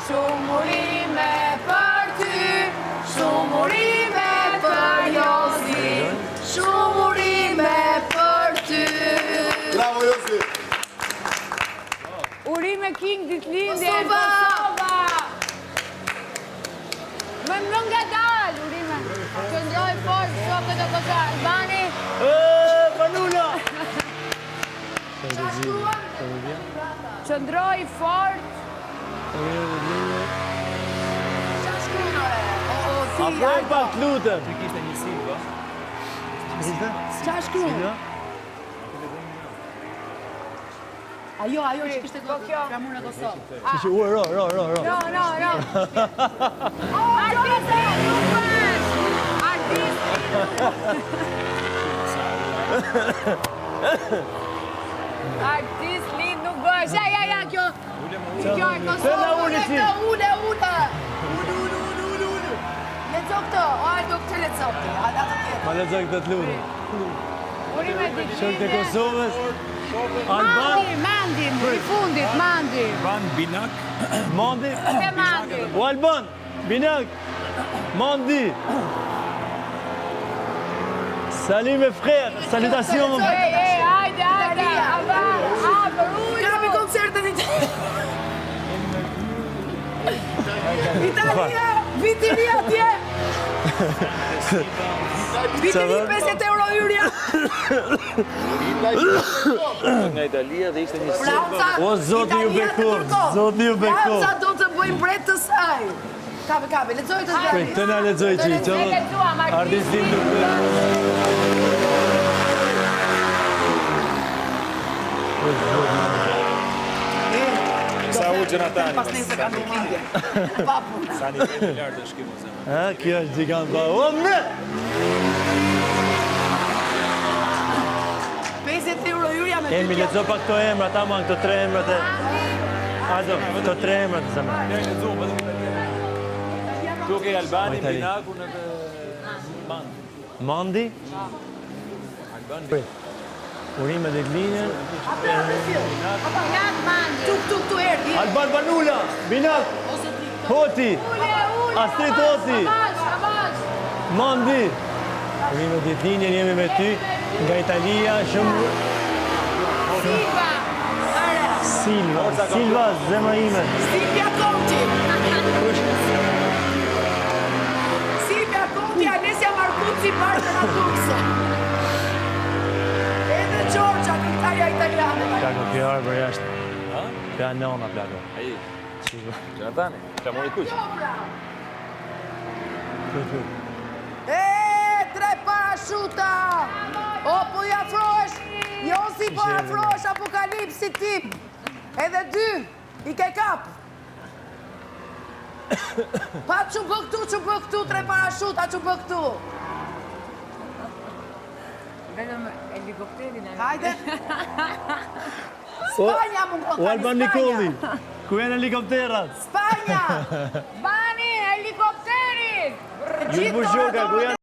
Shumë urime për ty, shumë urime për Josin, shumë urime për ty. Bravo, Josi! Urime King ditëlindje Kosova! Më nga dalë, urime. Qëndroj fort, shokët e Kosova. Albani! Panula! Qëndroj fort. Apo e pak lutem. Ty kishte një silva. Qa shkru? Ajo që kishte gramurën e Kosovë. Që që ro. No. Artiste nuk bësh! Artist lind nuk bësh! Ja, kjo e Kosovë. Ule. Lezo këto, do këtë lezo këtë. Ma lezoj këtë të lutem. Urime ditëlindje. Shok të Kosovës. Mandi, i fundit, Mandi. Ban Binak. Mandi. Te Mandi. O Alban, Binak. Mandi. Salim e frère, salutation. Hajde. Kapi koncertet Italia, vitini atje. Vitini 50 euro hyrja. Nga Italia dhe ishte një silva. O, zoti ju bekon. Franca do të bëjmë bret të saj. Kapi, lexoj të zgjari. Këtë na lexoj që artistin Sa u Gjenatani. Pas nesër kam ditëlindje. Papu. Sa një 5 miliard është kjo zemër. Kjo është gjigant pa. O, me! 50 euro hyrja me Kemi lezo pa këto emra, ta man këto 3 emrat e... Azo, këto 3 emrat e zemë. Ja, lezo, tu ke Albani, Binakun edhe Mandi. Mandi? Albani. Urime dhe glinjen. Binak Mandi. Tu erdi. Alban Banula, Binak, Hoti, Astrid Hoti, Mandi. Urime dhe glinjen jemi me ty, nga Italia, shumë... Silva, zemra ime. Silvia Conti, Alessia Marcuzzi, Barbara Tursa. Edhe Giorgia, këngëtarja italiane. Plako, kjo arë për jashtë. Kjo nona, plako. Aji, Gjenatani, Kramoni kuq. Tre parashuta. O, po i afrosh. Josi, po i afrosh apokalipsi tip. Edhe 2, i ke kap. Pa që bë këtu, 3 parashuta që bë këtu. Vetëm helikopterin e... Hajde. Spanja më në O Alban Nikoli, ku janë helikopterat? Spanja. Bani, helikopterin! Ju Buzhoka, ku janë?